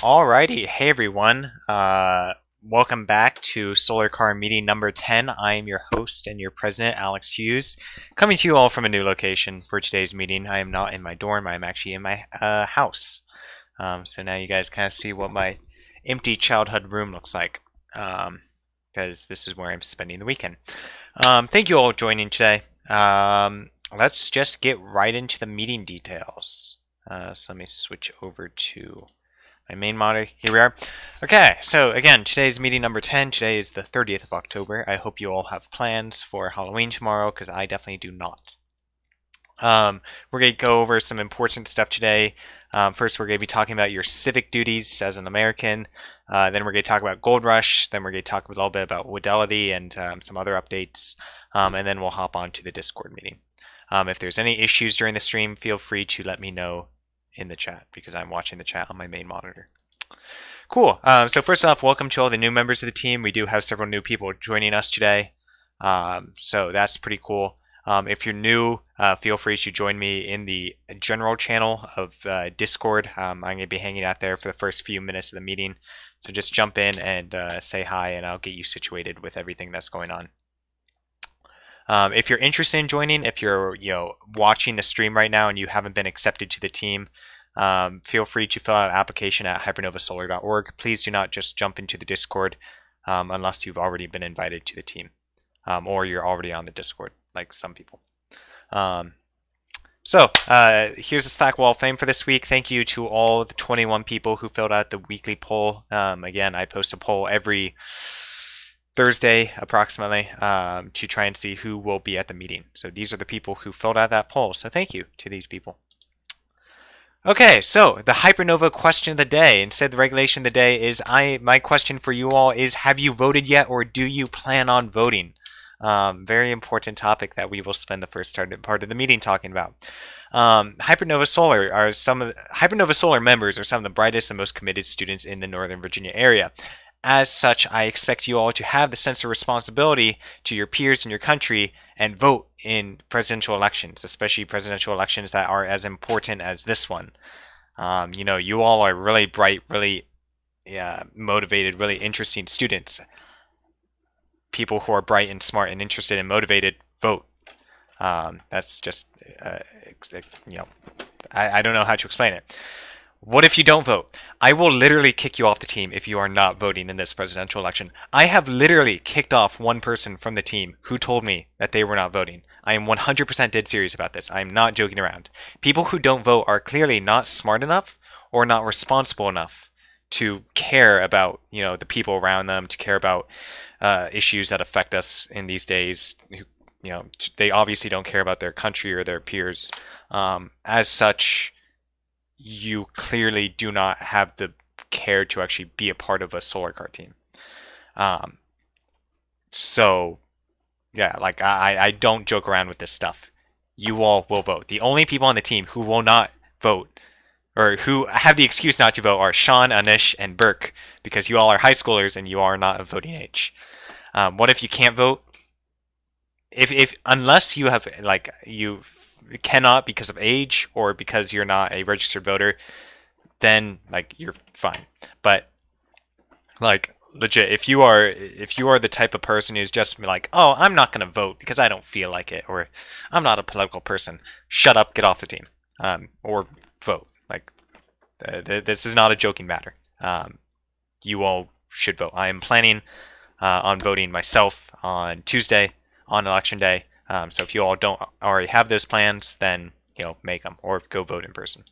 Alrighty, hey everyone. Welcome back to Solar Car meeting number 10. I am your host and your president, Alex Hughes, coming to you all from a new location for today's meeting. I am not in my dorm, I am actually in my house. So now you guys kind of see what my empty childhood room looks like, because this is where I'm spending the weekend. Thank you all for joining today. Let's just get right into the meeting details. So let me switch over to my main monitor. Here we are. Okay, so again, today's meeting number 10. Today is the 30th of October. I hope you all have plans for Halloween tomorrow, because I definitely do not. We're going to go over some important stuff today. First, we're going to be talking about your civic duties as an American. Then we're going to talk about Gold Rush. Then we're going to talk a little bit about Fidelity and some other updates. And then we'll hop on to the Discord meeting. If there's any issues during the stream, feel free to let me know in the chat, because I'm watching the chat on my main monitor. Cool. So first off, welcome to all the new members of the team. We do have several new people joining us today. So that's pretty cool. If you're new, feel free to join me in the general channel of Discord. I'm going to be hanging out there for the first few minutes of the meeting. So just jump in and say hi, and I'll get you situated with everything that's going on. If you're interested in joining, if you're watching the stream right now and you haven't been accepted to the team, feel free to fill out an application at hypernovasolar.org. Please do not just jump into the Discord unless you've already been invited to the team, or you're already on the Discord, like some people. So, here's the Slack wall of fame for this week. Thank you to all the 21 people who filled out the weekly poll. Again, I post a poll every Thursday, approximately, to try and see who will be at the meeting. So these are the people who filled out that poll. So thank you to these people. Okay, so the Hypernova question of the day, instead of the regulation of the day, is my question for you all is: have you voted yet, or do you plan on voting? Very important topic that we will spend the first part of the meeting talking about. Hypernova Solar members are some of the brightest and most committed students in the Northern Virginia area. As such, I expect you all to have the sense of responsibility to your peers in your country and vote in presidential elections, especially presidential elections that are as important as this one. You all are really bright, really motivated, really interesting students. People who are bright and smart and interested and motivated, vote. That's just, I don't know how to explain it. What if you don't vote? I will literally kick you off the team if you are not voting in this presidential election. I have literally kicked off one person from the team who told me that they were not voting. I am 100% dead serious about this. I am not joking around. People who don't vote are clearly not smart enough or not responsible enough to care about, the people around them, to care about issues that affect us in these days. They obviously don't care about their country or their peers. As such, you clearly do not have the care to actually be a part of a solar car team. So, yeah, like I don't joke around with this stuff. You all will vote. The only people on the team who will not vote, or who have the excuse not to vote, are Sean, Anish, and Burke, because you all are high schoolers and you are not of voting age. What if you can't vote? If unless you have you cannot because of age or because you're not a registered voter, then you're fine. But legit, if you are the type of person who's just oh, I'm not gonna vote because I don't feel like it, or I'm not a political person, shut up, get off the team, or vote. This is not a joking matter. You all should vote. I am planning on voting myself on Tuesday on election day. So if you all don't already have those plans, then make them or go vote in person.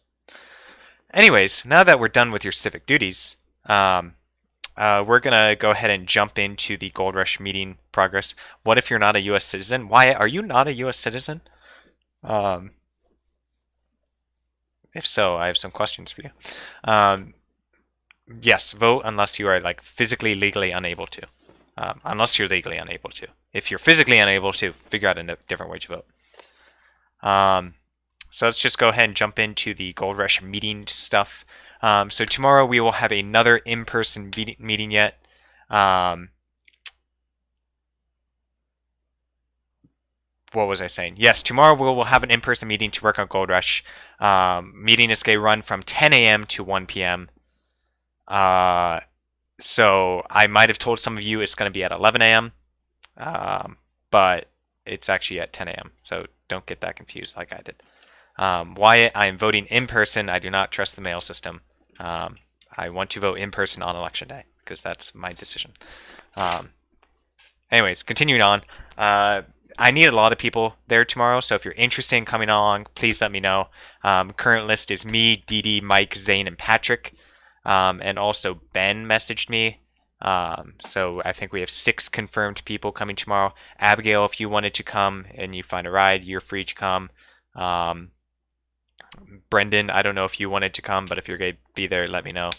Anyways, now that we're done with your civic duties, we're gonna go ahead and jump into the Gold Rush meeting progress. What if you're not a U.S. citizen? Wyatt, are you not a U.S. citizen? If so, I have some questions for you. Yes, vote unless you are physically, legally unable to. Unless you're legally unable to. If you're physically unable to, figure out a different way to vote. So let's just go ahead and jump into the Gold Rush meeting stuff. So tomorrow we will have another in-person meeting yet. What was I saying? Yes, tomorrow we will have an in-person meeting to work on Gold Rush. Meeting is going to run from 10 a.m. to 1 p.m. So I might have told some of you it's going to be at 11 a.m., but it's actually at 10 a.m., so don't get that confused like I did. Wyatt, I am voting in person. I do not trust the mail system. I want to vote in person on election day because that's my decision. Anyways, continuing on. I need a lot of people there tomorrow, so if you're interested in coming along, please let me know. Current list is me, Dee Dee, Mike, Zane, and Patrick. And also Ben messaged me. So I think we have 6 confirmed people coming tomorrow. Abigail, if you wanted to come and you find a ride, you're free to come. Brendan, I don't know if you wanted to come, but if you're going to be there, let me know.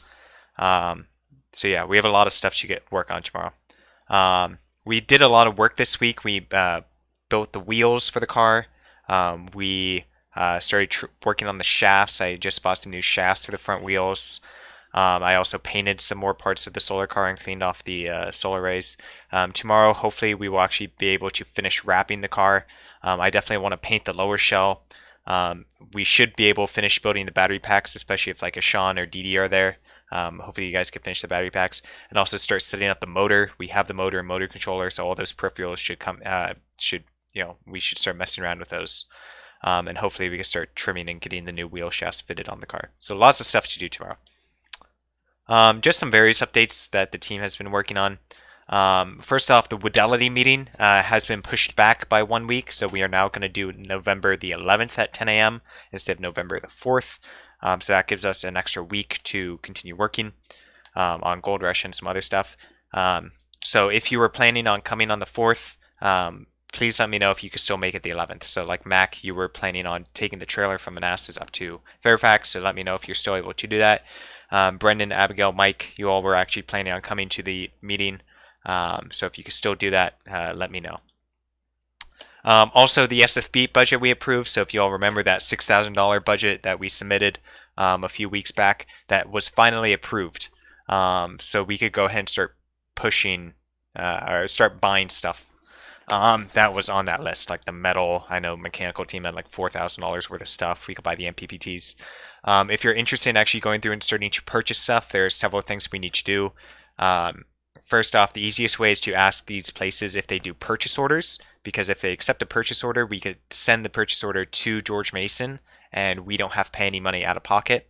So yeah, we have a lot of stuff to work on tomorrow. We did a lot of work this week. We built the wheels for the car. We started working on the shafts. I just bought some new shafts for the front wheels. I also painted some more parts of the solar car and cleaned off the solar rays. Tomorrow, hopefully, we will actually be able to finish wrapping the car. I definitely want to paint the lower shell. We should be able to finish building the battery packs, especially if a Sean or Dee Dee are there. Hopefully you guys can finish the battery packs and also start setting up the motor. We have the motor and motor controller, so all those peripherals should come. We should start messing around with those, and hopefully we can start trimming and getting the new wheel shafts fitted on the car. So lots of stuff to do tomorrow. Just some various updates that the team has been working on. First off, the Fidelity meeting has been pushed back by 1 week, so we are now going to do November the 11th at 10 a.m. instead of November the 4th. So that gives us an extra week to continue working on Gold Rush and some other stuff. So if you were planning on coming on the 4th, please let me know if you could still make it the 11th. So like Mac, you were planning on taking the trailer from Manassas up to Fairfax, so let me know if you're still able to do that. Brendan, Abigail, Mike, you all were actually planning on coming to the meeting. So if you could still do that, let me know. Also, the SFB budget we approved. So if you all remember that $6,000 budget that we submitted a few weeks back, that was finally approved. So we could go ahead and start pushing or start buying stuff. That was on that list, like the metal. I know mechanical team had like $4,000 worth of stuff. We could buy the MPPTs. If you're interested in actually going through and starting to purchase stuff, there are several things we need to do. First off, the easiest way is to ask these places if they do purchase orders, because if they accept a purchase order, we could send the purchase order to George Mason, and we don't have to pay any money out of pocket.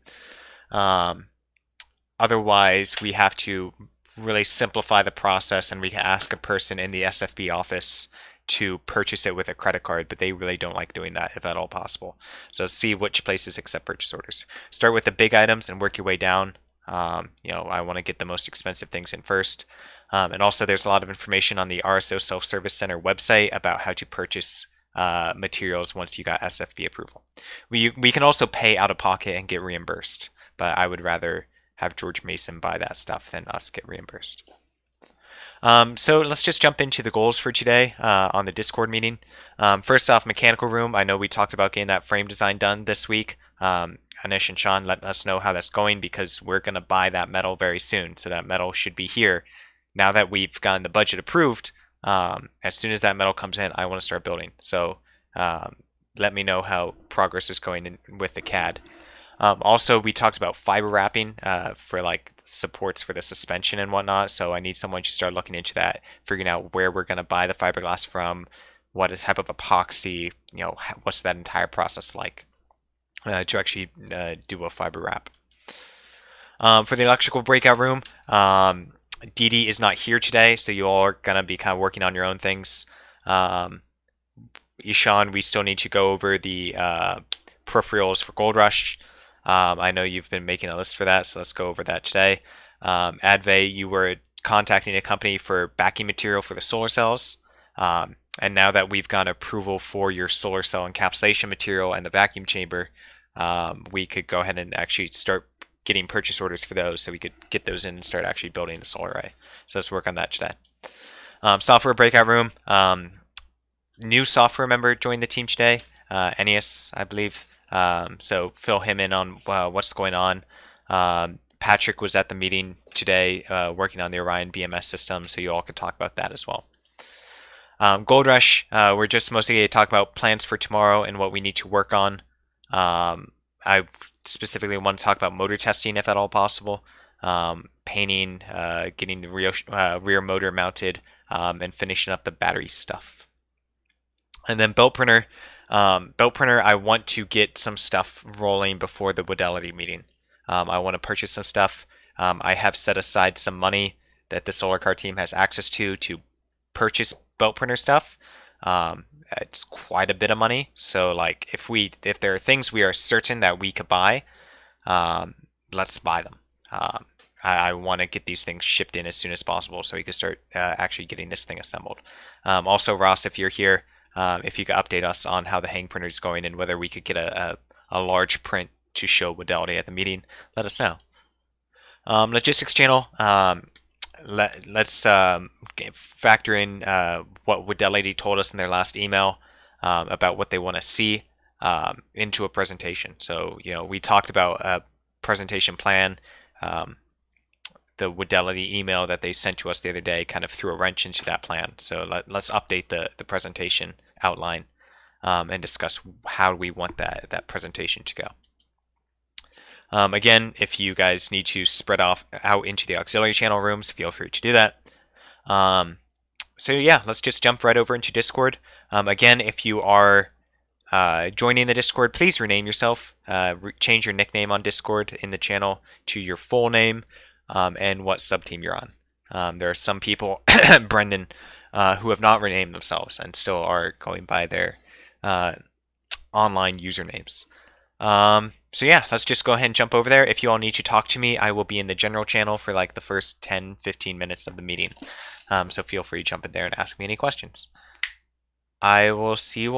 Otherwise, we have to really simplify the process, and we can ask a person in the SFB office to purchase it with a credit card, but they really don't like doing that if at all possible. So see which places accept purchase orders. Start with the big items and work your way down. I want to get the most expensive things in first. And also there's a lot of information on the RSO Self-Service Center website about how to purchase materials once you got SFB approval. We can also pay out of pocket and get reimbursed, but I would rather have George Mason buy that stuff than us get reimbursed. So let's just jump into the goals for today on the Discord meeting. First off, mechanical room. I know we talked about getting that frame design done this week. Anish and Sean let us know how that's going, because we're going to buy that metal very soon. So that metal should be here. Now that we've gotten the budget approved, as soon as that metal comes in, I want to start building. So let me know how progress is going with the CAD. Also, we talked about fiber wrapping for like supports for the suspension and whatnot. So I need someone to start looking into that, figuring out where we're going to buy the fiberglass from, what type of epoxy, what's that entire process like. To actually do a fiber wrap. For the electrical breakout room, Dee Dee is not here today, so you all are going to be kind of working on your own things. Ishan, we still need to go over the peripherals for Gold Rush. I know you've been making a list for that, so let's go over that today. Advay, you were contacting a company for backing material for the solar cells. And now that we've got approval for your solar cell encapsulation material and the vacuum chamber, we could go ahead and actually start getting purchase orders for those, so we could get those in and start actually building the solar array. So let's work on that today. Software breakout room. New software member joined the team today, Ennius, I believe. So fill him in on what's going on. Patrick was at the meeting today working on the Orion BMS system, so you all could talk about that as well. Gold Rush, we're just mostly going to talk about plans for tomorrow and what we need to work on. I specifically want to talk about motor testing if at all possible, painting, getting the rear motor mounted, and finishing up the battery stuff. And then belt printer. I want to get some stuff rolling before the Fidelity meeting. I want to purchase some stuff. I have set aside some money that the Solar Car team has access to purchase belt printer stuff. It's quite a bit of money, so like if there are things we are certain that we could buy, let's buy them. I want to get these things shipped in as soon as possible so we can start actually getting this thing assembled. Also, Ross, if you're here, if you could update us on how the hang printer is going and whether we could get a large print to show Fidelity at the meeting, let us know. Logistics channel. Let's factor in what Fidelity told us in their last email about what they want to see into a presentation. So, we talked about a presentation plan. The Fidelity email that they sent to us the other day kind of threw a wrench into that plan. So let's update the presentation outline and discuss how we want that presentation to go. Again, if you guys need to spread out into the auxiliary channel rooms, feel free to do that. So yeah, let's just jump right over into Discord. Again, if you are joining the Discord, please rename yourself. Change your nickname on Discord in the channel to your full name and what sub-team you're on. There are some people, Brendan, who have not renamed themselves and still are going by their online usernames. So yeah, let's just go ahead and jump over there. If you all need to talk to me, I will be in the general channel for like the first 10-15 minutes of the meeting. So feel free to jump in there and ask me any questions. I will see you all